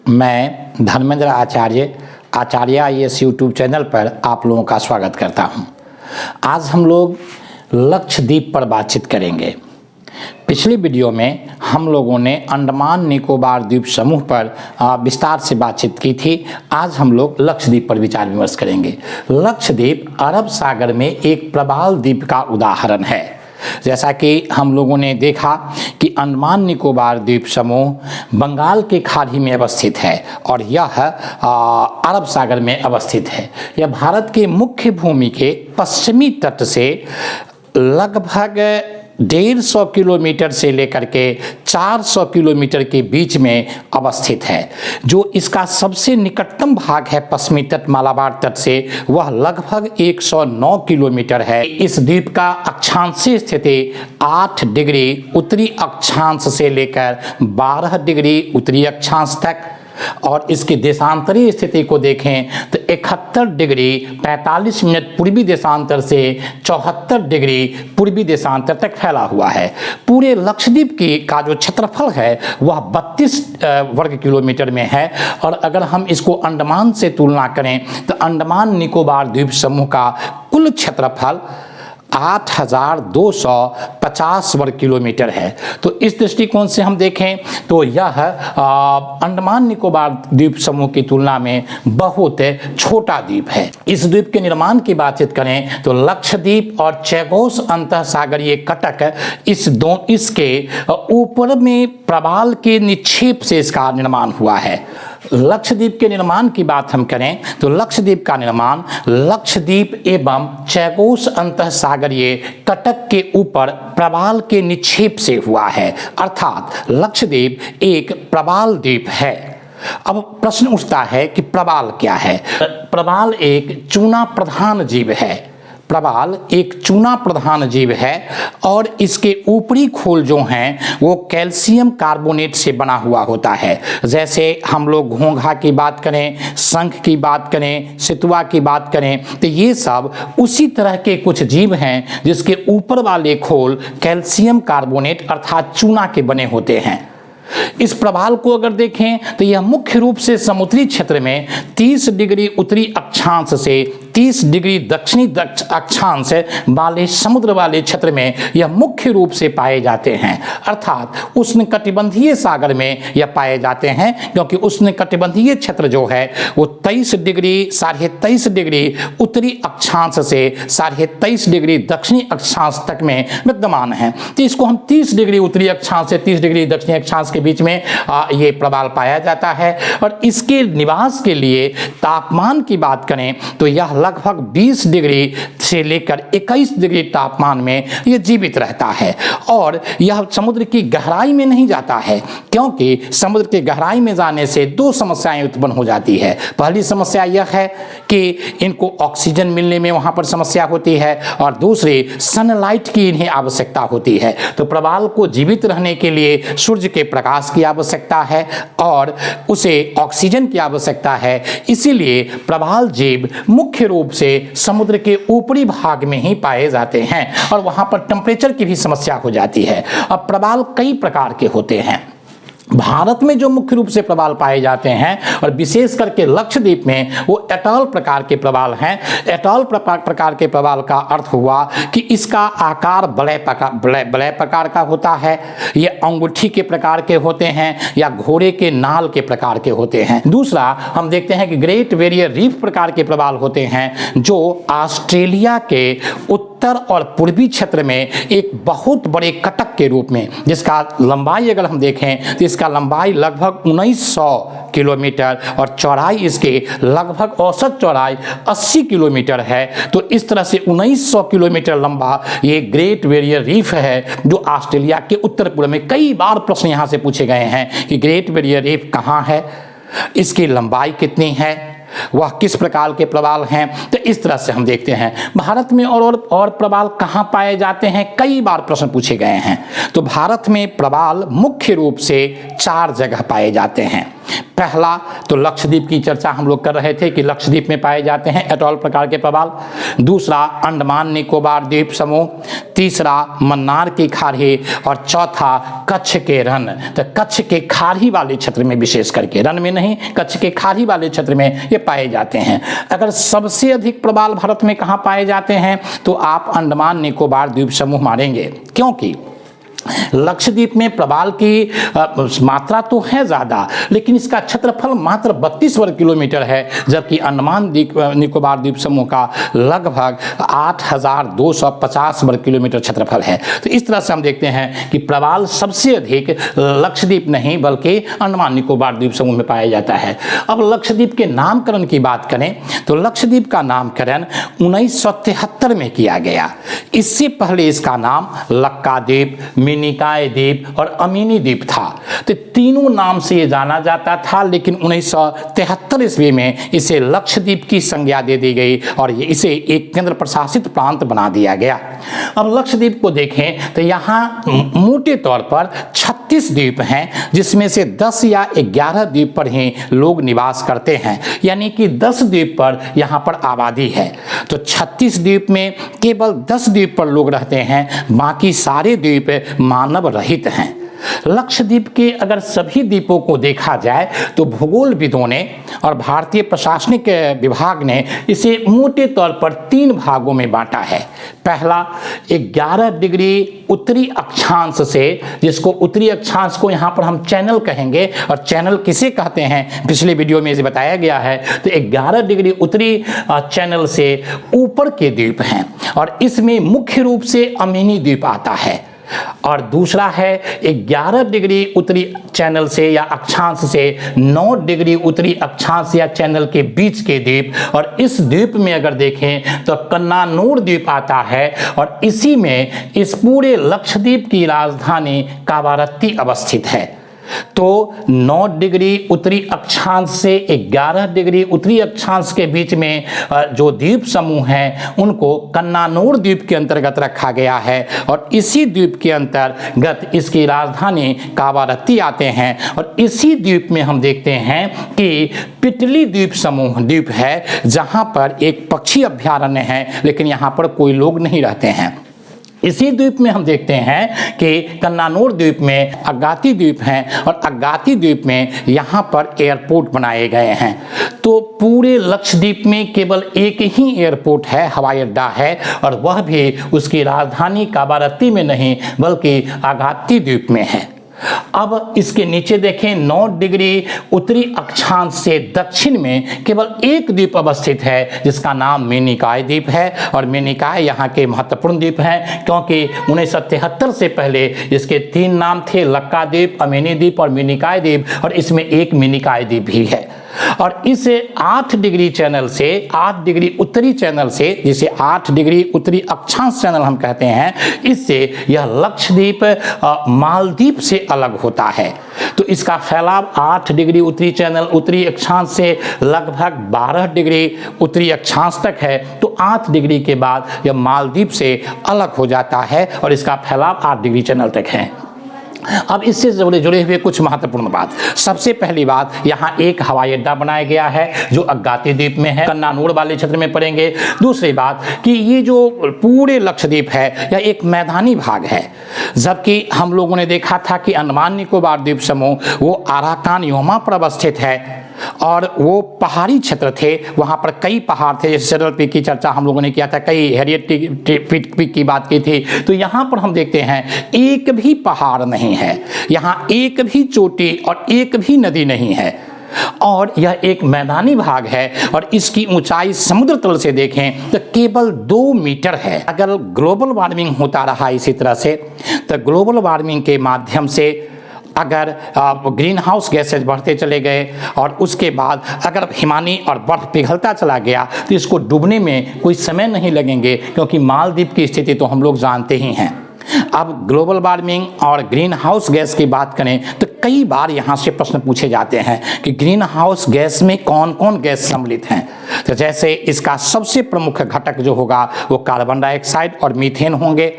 मैं धर्मेंद्र आचार्य IAS YouTube channel पर आप लोगों का स्वागत करता हूं। आज हम लोग लक्षद्वीप पर बातचीत करेंगे। पिछली वीडियो में हम लोगों ने अंडमान निकोबार द्वीप समूह पर विस्तार से बातचीत की थी। आज हम लोग लक्षद्वीप पर विचार विमर्श करेंगे। लक्षद्वीप अरब सागर में एक प्रवाल द्वीप का उदाहरण है। जैसा कि हम लोगों ने देखा कि अंडमान निकोबार द्वीप समूह बंगाल के खाड़ी में अवस्थित है और यह अरब सागर में अवस्थित है। यह भारत के मुख्य भूमि के पश्चिमी तट से लगभग 150 किलोमीटर से लेकर के 400 किलोमीटर के बीच में अवस्थित है। जो इसका सबसे निकटतम भाग है पश्चिमी तट मालाबार तट से, वह लगभग 109 किलोमीटर है। इस द्वीप का अक्षांशीय स्थिति 8 डिग्री उत्तरी अक्षांश से लेकर 12 डिग्री उत्तरी अक्षांश तक, और इसकी देशांतरीय स्थिति को देखें तो 71 डिग्री 45 मिनट पूर्वी देशांतर से 74 डिग्री पूर्वी देशांतर तक फैला हुआ है। पूरे लक्षद्वीप का जो क्षेत्रफल है वह 32 वर्ग किलोमीटर में है। और अगर हम इसको अंडमान से तुलना करें तो अंडमान निकोबार द्वीप समूह का कुल क्षेत्रफल 8,250 वर्ग किलोमीटर है। तो इस दृष्टिकोण से हम देखें तो यह अंडमान निकोबार द्वीप समूह की तुलना में बहुत छोटा द्वीप है। इस द्वीप के निर्माण की बातचीत करें तो लक्षद्वीप और चैगोस अंतःसागरीय कटक इसके ऊपर में प्रवाल के निक्षेप से इसका निर्माण हुआ है। लक्षद्वीप के निर्माण की बात हम करें तो लक्षद्वीप का निर्माण लक्षद्वीप एवं चैगोस अंतःसागरीय कटक के ऊपर प्रवाल के निक्षेप से हुआ है, अर्थात लक्षद्वीप एक प्रवाल द्वीप है। अब प्रश्न उठता है कि प्रवाल क्या है। प्रवाल एक चूना प्रधान जीव है। प्रवाल एक चूना प्रधान जीव है और इसके ऊपरी खोल जो हैं वो कैल्शियम कार्बोनेट से बना हुआ होता है। जैसे हम लोग घोंघा की बात करें, शंख की बात करें, सितुआ की बात करें तो ये सब उसी तरह के कुछ जीव हैं जिसके ऊपर वाले खोल कैल्शियम कार्बोनेट अर्थात चूना के बने होते हैं। इस प्रवाल को अगर देखें तो यह मुख्य रूप से समुद्री क्षेत्र में 30 डिग्री उत्तरी अक्षांश से 30 डिग्री दक्षिणी अक्षांश वाले समुद्र वाले क्षेत्र में यह मुख्य रूप से पाए जाते हैं, अर्थात उष्णकटिबंधीय सागर में यह पाए जाते हैं, क्योंकि उष्णकटिबंधीय क्षेत्र जो है वो 23 डिग्री 23.5 डिग्री उत्तरी अक्षांश से 23.5 डिग्री दक्षिणी अक्षांश तक में विद्यमान है। तो इसको हम 30 डिग्री उत्तरी अक्षांश से 30 डिग्री दक्षिणी अक्षांश के बीच में ये प्रवाल पाया जाता है। और इसके निवास के लिए तापमान की बात करें तो यह लगभग 20 डिग्री से लेकर 21 डिग्री तापमान में यह जीवित रहता है। और यह समुद्र की गहराई में नहीं जाता है, क्योंकि समुद्र की गहराई में जाने से दो समस्याएं उत्पन्न हो जाती है। पहली समस्या यह है कि इनको ऑक्सीजन मिलने में वहां पर समस्या होती है, और दूसरी सनलाइट की इन्हें आवश्यकता होती है। तो प्रवाल को जीवित रहने के लिए सूर्य के प्रकाश की आवश्यकता है और उसे ऑक्सीजन की आवश्यकता है। इसीलिए प्रवाल जीव मुख्य रूप से समुद्र के ऊपरी भाग में ही पाए जाते हैं और वहां पर टेम्परेचर की भी समस्या हो जाती है। अब प्रवाल कई प्रकार के होते हैं। भारत में जो मुख्य रूप से प्रवाल पाए जाते हैं और विशेष करके लक्षद्वीप में वो एटॉल प्रकार के प्रवाल हैं। एटॉल प्रकार के प्रवाल का अर्थ हुआ कि इसका आकार बड़े प्रकार का होता है, ये अंगूठी के प्रकार के होते हैं या घोड़े के नाल के प्रकार के होते हैं। दूसरा हम देखते हैं कि ग्रेट बैरियर रीफ प्रकार के प्रवाल होते हैं, जो ऑस्ट्रेलिया के उत्तर और पूर्वी क्षेत्र में एक बहुत बड़े कटक के रूप में, जिसका लंबाई अगर हम देखें तो इसका लंबाई लगभग 1900 किलोमीटर और चौड़ाई इसके लगभग औसत चौड़ाई 80 किलोमीटर है। तो इस तरह से 1900 किलोमीटर लंबा ये ग्रेट बैरियर रीफ है, जो ऑस्ट्रेलिया के उत्तर पूर्व में। कई बार प्रश्न यहाँ से पूछे गए हैं कि ग्रेट बैरियर रीफ कहाँ है, इसकी लंबाई कितनी है, वह किस प्रकार के प्रवाल हैं। तो इस तरह से हम देखते हैं भारत में और प्रवाल कहाँ पाए जाते हैं। कई बार प्रश्न पूछे गए हैं। तो भारत में प्रवाल मुख्य रूप से 4 जगह पाए जाते हैं। पहला तो लक्षद्वीप की चर्चा हम लोग कर रहे थे कि लक्षद्वीप में पाए जाते हैं एटॉल प्रकार के प्रवाल। दूसरा अंडमान निकोबार द्वीप समूह, तीसरा मन्नार की खाड़ी और चौथा कच्छ के रण। तो कच्छ के खाड़ी वाले क्षेत्र में, विशेष करके रण में नहीं, कच्छ के खाड़ी वाले क्षेत्र में ये पाए जाते हैं। अगर सबसे अधिक प्रवाल भारत में कहाँ पाए जाते हैं तो आप अंडमान निकोबार द्वीप समूह मारेंगे, क्योंकि लक्षद्वीप में प्रवाल की मात्रा तो है ज़्यादा, लेकिन इसका क्षेत्रफल मात्र 32 वर्ग किलोमीटर है, जबकि अंडमान निकोबार द्वीप समूह का लगभग 8,250 वर्ग किलोमीटर क्षेत्रफल है। तो इस तरह से हम देखते हैं कि प्रवाल सबसे अधिक लक्षद्वीप नहीं बल्कि अंडमान निकोबार द्वीप समूह में पाया जाता है। अब लक्षद्वीप के नामकरण की बात करें तो लक्षद्वीप का नामकरण 1973 में किया गया। इससे पहले इसका नाम लक्का द्वीप, मिनिकॉय द्वीप और अमीनी द्वीप था। तो तीनों नाम से ये जाना जाता था, लेकिन 1973 ईस्वी में इसे लक्षद्वीप की संज्ञा दे दी गई और इसे एक केंद्र प्रशासित प्रांत बना दिया गया। अब लक्षद्वीप को देखें तो यहाँ मोटे तौर पर 36 द्वीप हैं, जिसमें से 10 या 11 द्वीप पर ही लोग निवास करते हैं, यानी कि 10 द्वीप पर यहाँ पर आबादी है। तो 36 द्वीप में केवल 10 द्वीप पर लोग रहते हैं, बाकी सारे द्वीप मानव रहित हैं। लक्षद्वीप के अगर सभी द्वीपों को देखा जाए तो भूगोलविदों ने और भारतीय प्रशासनिक विभाग ने इसे मोटे तौर पर 3 भागों में बांटा है। पहला 11 डिग्री उत्तरी अक्षांश से, जिसको उत्तरी अक्षांश को यहाँ पर हम चैनल कहेंगे, और चैनल किसे कहते हैं पिछले वीडियो में इसे बताया गया है। तो 11 डिग्री उत्तरी चैनल से ऊपर के द्वीप हैं और इसमें मुख्य रूप से अमीनी द्वीप आता है। और दूसरा है 11 डिग्री उत्तरी चैनल से या अक्षांश से 9 डिग्री उत्तरी अक्षांश या चैनल के बीच के द्वीप, और इस द्वीप में अगर देखें तो कन्नानूर द्वीप आता है और इसी में इस पूरे लक्षद्वीप की राजधानी कावारत्ती अवस्थित है। तो 9 डिग्री उत्तरी अक्षांश से 11 डिग्री उत्तरी अक्षांश के बीच में जो द्वीप समूह हैं उनको कन्नानूर द्वीप के अंतर्गत रखा गया है और इसी द्वीप के अंतर्गत इसकी राजधानी कावारत्ती आते हैं। और इसी द्वीप में हम देखते हैं कि पिटली द्वीप समूह द्वीप है, जहां पर एक पक्षी अभ्यारण्य है, लेकिन यहां पर कोई लोग नहीं रहते हैं। इसी द्वीप में हम देखते हैं कि कन्नानूर द्वीप में अगाती द्वीप हैं और अगाती द्वीप में यहाँ पर एयरपोर्ट बनाए गए हैं। तो पूरे लक्षद्वीप में केवल एक ही एयरपोर्ट है, हवाई अड्डा है, और वह भी उसकी राजधानी कावारत्ती में नहीं बल्कि अगाती द्वीप में है। अब इसके नीचे देखें 9 डिग्री उत्तरी अक्षांश से दक्षिण में केवल एक द्वीप अवस्थित है, जिसका नाम मिनिकॉय द्वीप है। और मिनिकॉय यहाँ के महत्वपूर्ण द्वीप हैं, क्योंकि 1973 से पहले इसके 3 नाम थे, लक्का द्वीप, अमीनी द्वीप और मिनिकॉय द्वीप, और इसमें एक मिनिकॉय द्वीप भी है। और इस 8 डिग्री चैनल से, 8 डिग्री उत्तरी चैनल से, जिसे 8 डिग्री उत्तरी अक्षांश चैनल हम कहते हैं, इससे यह लक्षद्वीप मालदीव से अलग होता है। तो इसका फैलाव 8 डिग्री उत्तरी चैनल उत्तरी अक्षांश से लगभग 12 डिग्री उत्तरी अक्षांश तक है। तो 8 डिग्री के बाद यह मालदीव से अलग हो जाता है और इसका फैलाव 8 डिग्री चैनल तक है। अब इससे जुड़े हुए कुछ महत्वपूर्ण बात। सबसे पहली बात, यहाँ एक हवाई अड्डा बनाया गया है जो अगाती द्वीप में है, कन्नानूर वाले क्षेत्र में पड़ेंगे। दूसरी बात कि ये जो पूरे लक्षद्वीप है यह एक मैदानी भाग है, जबकि हम लोगों ने देखा था कि अंडमान निकोबार द्वीप समूह वो आराकान योमा पर अवस्थित है और वो पहाड़ी क्षेत्र थे। वहाँ पर कई पहाड़ थे, जैसे सेडल पीक की चर्चा हम लोगों ने किया था, कई हैरियट पीक की बात की थी। तो यहाँ पर हम देखते हैं एक भी पहाड़ नहीं है, यहाँ एक भी चोटी और एक भी नदी नहीं है, और यह एक मैदानी भाग है। और इसकी ऊंचाई समुद्र तल से देखें तो केवल 2 मीटर है। अगर ग्लोबल वार्मिंग होता रहा इसी तरह से, तो ग्लोबल वार्मिंग के माध्यम से अगर ग्रीन हाउस गैसेज बढ़ते चले गए और उसके बाद अगर हिमानी और बर्फ़ पिघलता चला गया तो इसको डूबने में कोई समय नहीं लगेंगे, क्योंकि मालदीव की स्थिति तो हम लोग जानते ही हैं। अब ग्लोबल वार्मिंग और ग्रीन हाउस गैस की बात करें तो कई बार यहाँ से प्रश्न पूछे जाते हैं कि ग्रीन हाउस गैस में कौन कौन गैस सम्मिलित हैं। तो जैसे इसका सबसे प्रमुख घटक जो होगा वो कार्बन डाइऑक्साइड और मीथेन होंगे।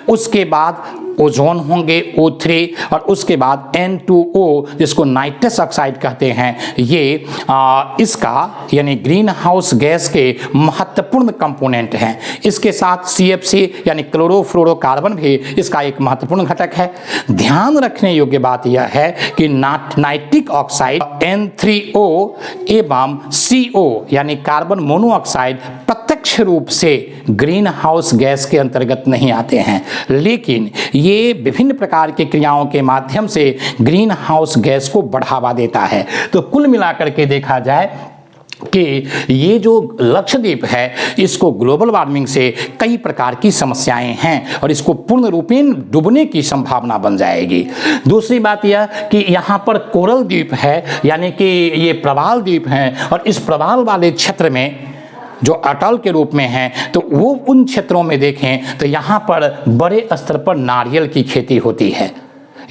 उसके बाद ओजोन होंगे O3 और उसके बाद N2O जिसको नाइट्रस ऑक्साइड कहते हैं, ये इसका यानी ग्रीन हाउस गैस के महत्वपूर्ण कंपोनेंट हैं। इसके साथ CFC यानी क्लोरोफ्लोरोकार्बन भी इसका एक महत्वपूर्ण घटक है। ध्यान रखने योग्य बात यह है कि नाइट्रिक ऑक्साइड N3O एवं CO यानी कार्बन मोनोऑक्साइड प्रत्यक्ष रूप से ग्रीन हाउस गैस के अंतर्गत नहीं आते हैं, लेकिन ये विभिन्न प्रकार की क्रियाओं के माध्यम से ग्रीन हाउस गैस को बढ़ावा देता है। तो कुल मिलाकर के देखा जाए कि ये जो लक्षद्वीप है इसको ग्लोबल वार्मिंग से कई प्रकार की समस्याएं हैं और इसको पूर्ण रूपेण डूबने की संभावना बन जाएगी। दूसरी बात यह कि यहाँ पर कोरल द्वीप है, यानी कि ये प्रवाल द्वीप हैं और इस प्रवाल वाले क्षेत्र में जो अटल के रूप में हैं, तो वो उन क्षेत्रों में देखें तो यहाँ पर बड़े स्तर पर नारियल की खेती होती है।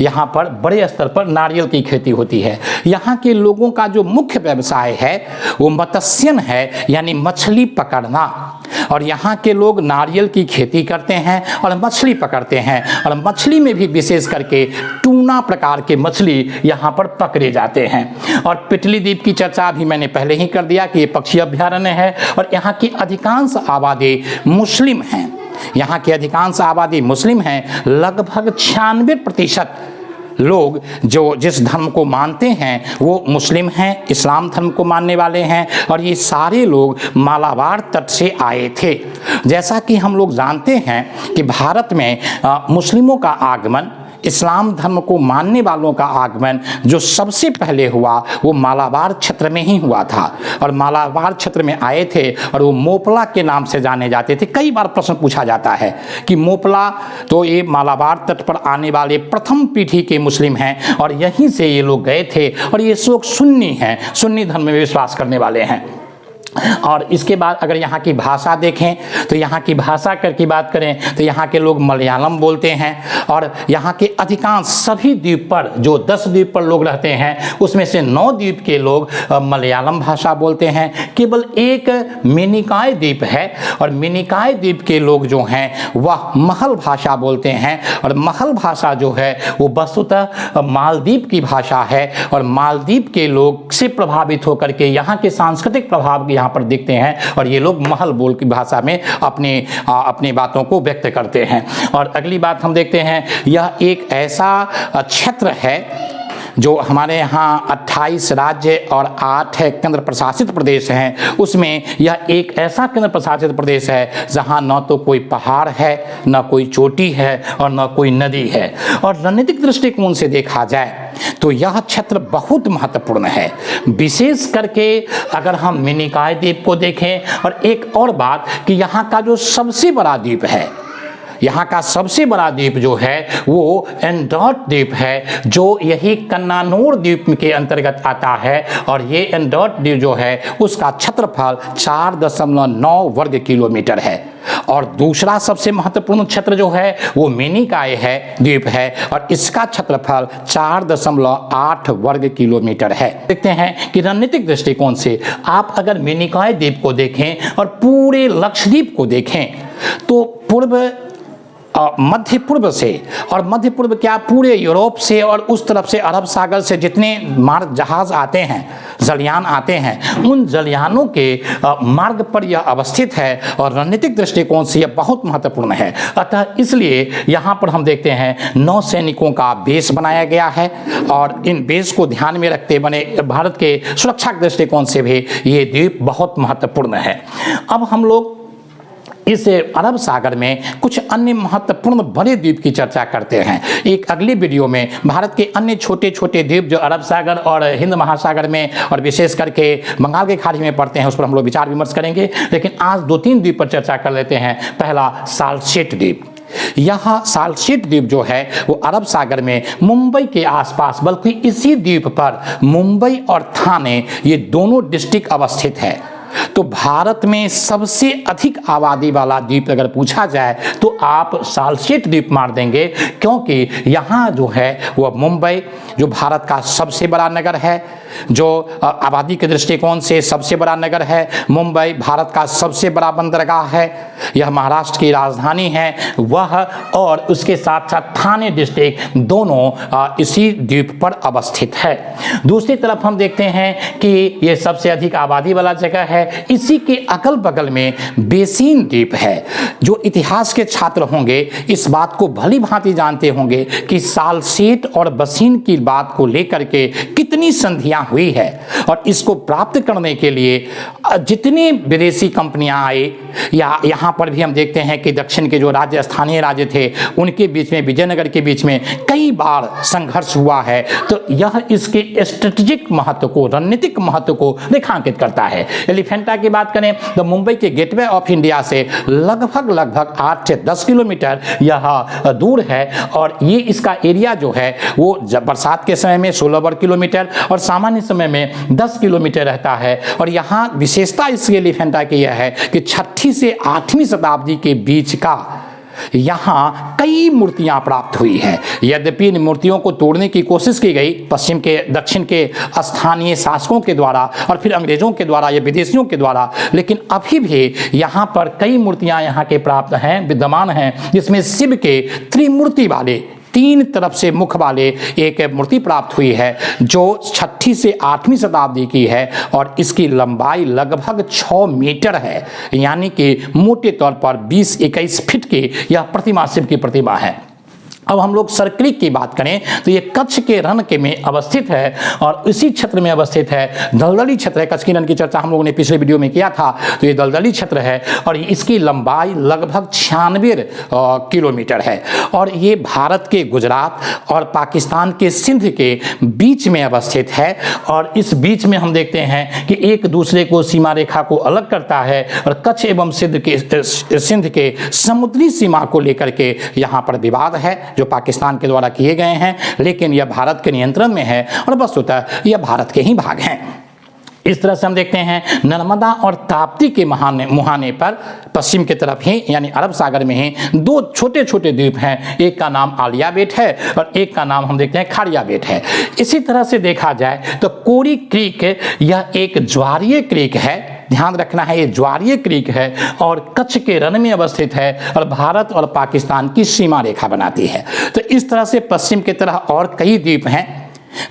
यहाँ पर बड़े स्तर पर नारियल की खेती होती है। यहाँ के लोगों का जो मुख्य व्यवसाय है वो मत्स्यन है, यानी मछली पकड़ना। और यहाँ के लोग नारियल की खेती करते हैं और मछली पकड़ते हैं, और मछली में भी विशेष करके टूना प्रकार के मछली यहाँ पर पकड़े जाते हैं। और पिटली द्वीप की चर्चा भी मैंने पहले ही कर दिया कि ये पक्षी अभ्यारण्य है और यहाँ की अधिकांश आबादी मुस्लिम हैं। यहाँ की अधिकांश आबादी मुस्लिम हैं। लगभग 96% लोग जो जिस धर्म को मानते हैं वो मुस्लिम हैं, इस्लाम धर्म को मानने वाले हैं, और ये सारे लोग मालाबार तट से आए थे। जैसा कि हम लोग जानते हैं कि भारत में मुस्लिमों का आगमन, इस्लाम धर्म को मानने वालों का आगमन जो सबसे पहले हुआ वो मालाबार क्षेत्र में ही हुआ था, और मालाबार क्षेत्र में आए थे और वो मोपला के नाम से जाने जाते थे। कई बार प्रश्न पूछा जाता है कि मोपला, तो ये मालाबार तट पर आने वाले प्रथम पीढ़ी के मुस्लिम हैं और यहीं से ये लोग गए थे, और ये लोग सुन्नी हैं, सुन्नी धर्म में विश्वास करने वाले हैं। और इसके बाद अगर यहाँ की भाषा देखें तो यहाँ की भाषा की बात करें तो यहाँ के लोग मलयालम बोलते हैं, और यहाँ के अधिकांश सभी द्वीप पर जो 10 द्वीप पर लोग रहते हैं उसमें से 9 द्वीप के लोग मलयालम भाषा बोलते हैं। केवल एक मिनिकॉय द्वीप है और मिनिकॉय द्वीप के लोग जो हैं वह महल भाषा बोलते हैं, और महल भाषा जो है वो वस्तुतः मालदीव की भाषा है, और मालदीव के लोग से प्रभावित होकर के यहाँ के सांस्कृतिक प्रभाव यहाँ पर दिखते हैं, और ये लोग महल बोल की भाषा में अपनी बातों को व्यक्त करते हैं। और अगली बात हम देखते हैं, यह एक ऐसा क्षेत्र है जो हमारे यहाँ 28 राज्य और 8 केंद्र प्रशासित प्रदेश हैं, उसमें यह एक ऐसा केंद्र प्रशासित प्रदेश है जहाँ न तो कोई पहाड़ है, न कोई चोटी है और न कोई नदी है। और रणनीतिक दृष्टिकोण से देखा जाए तो यह क्षेत्र बहुत महत्वपूर्ण है, विशेष करके अगर हम मिनिकॉय द्वीप को देखें। और एक और बात कि यहाँ का जो सबसे बड़ा द्वीप है, यहाँ का सबसे बड़ा द्वीप जो है वो एंडोट द्वीप है, जो यही कन्नानूर द्वीप के अंतर्गत आता है, और ये एंडोट द्वीप जो है उसका क्षेत्रफल 4.9 वर्ग किलोमीटर है। और दूसरा सबसे महत्वपूर्ण क्षेत्र जो है वो मिनिकॉय है द्वीप है, और इसका क्षेत्रफल 4.8 वर्ग किलोमीटर है। देखते हैं कि रणनीतिक दृष्टिकोण से आप अगर मिनिकॉय द्वीप को देखें और पूरे लक्षद्वीप को देखें तो पूर्व मध्य पूर्व से, और मध्य पूर्व क्या पूरे यूरोप से और उस तरफ से अरब सागर से जितने मार्ग जहाज आते हैं, जलयान आते हैं, उन जलयानों के मार्ग पर यह अवस्थित है, और रणनीतिक दृष्टिकोण से यह बहुत महत्वपूर्ण है। अतः इसलिए यहाँ पर हम देखते हैं नौसैनिकों का बेस बनाया गया है, और इन बेस को ध्यान में रखते बने भारत के सुरक्षा के दृष्टिकोण से भी ये द्वीप बहुत महत्वपूर्ण है। अब हम लोग इस अरब सागर में कुछ अन्य महत्वपूर्ण बड़े द्वीप की चर्चा करते हैं। एक अगली वीडियो में भारत के अन्य छोटे छोटे द्वीप जो अरब सागर और हिंद महासागर में और विशेष करके बंगाल की खाड़ी में पड़ते हैं उस पर हम लोग विचार विमर्श करेंगे। लेकिन आज 2-3 द्वीप पर चर्चा कर लेते हैं। पहला सालसेट द्वीप। यहाँ सालसेट द्वीप जो है वो अरब सागर में मुंबई के आसपास, बल्कि इसी द्वीप पर मुंबई और थाने ये दोनों डिस्ट्रिक्ट अवस्थित है। तो भारत में सबसे अधिक आबादी वाला द्वीप अगर पूछा जाए तो आप सालसेट द्वीप मार देंगे, क्योंकि यहाँ जो है वह मुंबई जो भारत का सबसे बड़ा नगर है, जो आबादी के दृष्टिकोण से सबसे बड़ा नगर है। मुंबई भारत का सबसे बड़ा बंदरगाह है, यह महाराष्ट्र की राजधानी है वह, और उसके साथ साथ ठाणे डिस्ट्रिक्ट दोनों इसी द्वीप पर अवस्थित है। दूसरी तरफ हम देखते हैं कि यह सबसे अधिक आबादी वाला जगह है। इसी के अगल बगल में बेसिन द्वीप है। जो इतिहास के छात्र होंगे इस बात को भली भांति जानते होंगे कि सालसेट और बसीन की बात को लेकर के कितनी संधियां हुई है, और इसको प्राप्त करने के लिए जितनी विदेशी कंपनियां आए, या यहाँ पर भी हम देखते हैं कि दक्षिण के जो राज्य स्थानीय राज्य थे उनके बीच में, विजयनगर के बीच में कई बार संघर्ष हुआ है। तो यह इसके स्ट्रेटेजिक महत्व को, रणनीतिक महत्व को रेखांकित करता है। एलिफेंटा की बात करें तो मुंबई के गेटवे ऑफ इंडिया से लगभग 8 से 10 किलोमीटर यह दूर है, और ये इसका एरिया जो है वो बरसात के समय में 16 वर्ग किलोमीटर और सामान्य समय में 10 किलोमीटर रहता है। और यहाँ विशेषता इस एलिफेंटा की यह है कि 6वीं से 8वीं शताब्दी के बीच का यहाँ कई मूर्तियां प्राप्त हुई हैं। यद्यपि इन मूर्तियों को तोड़ने की कोशिश की गई दक्षिण के स्थानीय शासकों के द्वारा और फिर अंग्रेजों के द्वारा या विदेशियों के द्वारा, लेकिन अभी भी यहाँ पर कई मूर्तियां यहाँ के प्राप्त हैं, विद्यमान हैं, जिसमें शिव के त्रिमूर्ति वाले 3 तरफ से मुख वाले एक मूर्ति प्राप्त हुई है जो 6वीं से 8वीं शताब्दी की है, और इसकी लंबाई लगभग 6 मीटर है, यानी कि मोटे तौर पर 20-21 फीट की यह प्रतिमा, शिव की प्रतिमा है। अब हम लोग सर्कलिक की बात करें तो ये कच्छ के रण के में अवस्थित है, और इसी क्षेत्र में अवस्थित है। दलदली क्षेत्र है, कच्छ की रण की चर्चा हम लोगों ने पिछले वीडियो में किया था, तो ये दलदली क्षेत्र है और इसकी लंबाई लगभग 96 किलोमीटर है, और ये भारत के गुजरात और पाकिस्तान के सिंध के बीच में अवस्थित है। और इस बीच में हम देखते हैं कि एक दूसरे को सीमा रेखा को अलग करता है, और कच्छ एवं सिंध के समुद्री सीमा को लेकर के यहाँ पर विवाद है जो पाकिस्तान के द्वारा किए गए हैं, लेकिन यह भारत के नियंत्रण में है और वस्तुतः यह भारत के ही भाग हैं। इस तरह से हम देखते हैं नर्मदा और ताप्ती के मुहाने पर पश्चिम की तरफ ही यानी अरब सागर में ही 2 छोटे छोटे द्वीप हैं। एक का नाम आलिया बेट है और एक का नाम हम देखते हैं खाड़िया बेट है। इसी तरह से देखा जाए तो कोरी क्रीक यह एक ज्वारीय क्रीक है, ध्यान रखना है ये ज्वारीय क्रीक है, और कच्छ के रण में अवस्थित है और भारत और पाकिस्तान की सीमा रेखा बनाती है। तो इस तरह से पश्चिम की तरह और कई द्वीप हैं,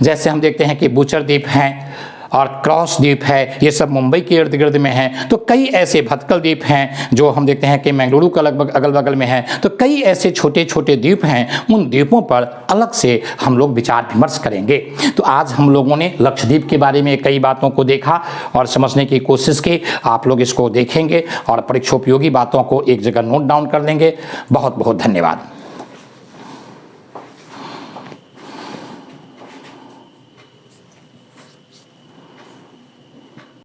जैसे हम देखते हैं कि बुचर द्वीप हैं और क्रॉस द्वीप है, ये सब मुंबई के इर्द गिर्द में हैं। तो कई ऐसे भटकल द्वीप हैं जो हम देखते हैं कि मैंगलुरु का लगभग अगल बगल में है। तो कई ऐसे छोटे छोटे द्वीप हैं, उन द्वीपों पर अलग से हम लोग विचार विमर्श करेंगे। तो आज हम लोगों ने लक्षद्वीप के बारे में कई बातों को देखा और समझने की कोशिश की। आप लोग इसको देखेंगे और परीक्षोपयोगी बातों को एक जगह नोट डाउन कर लेंगे। बहुत बहुत धन्यवाद।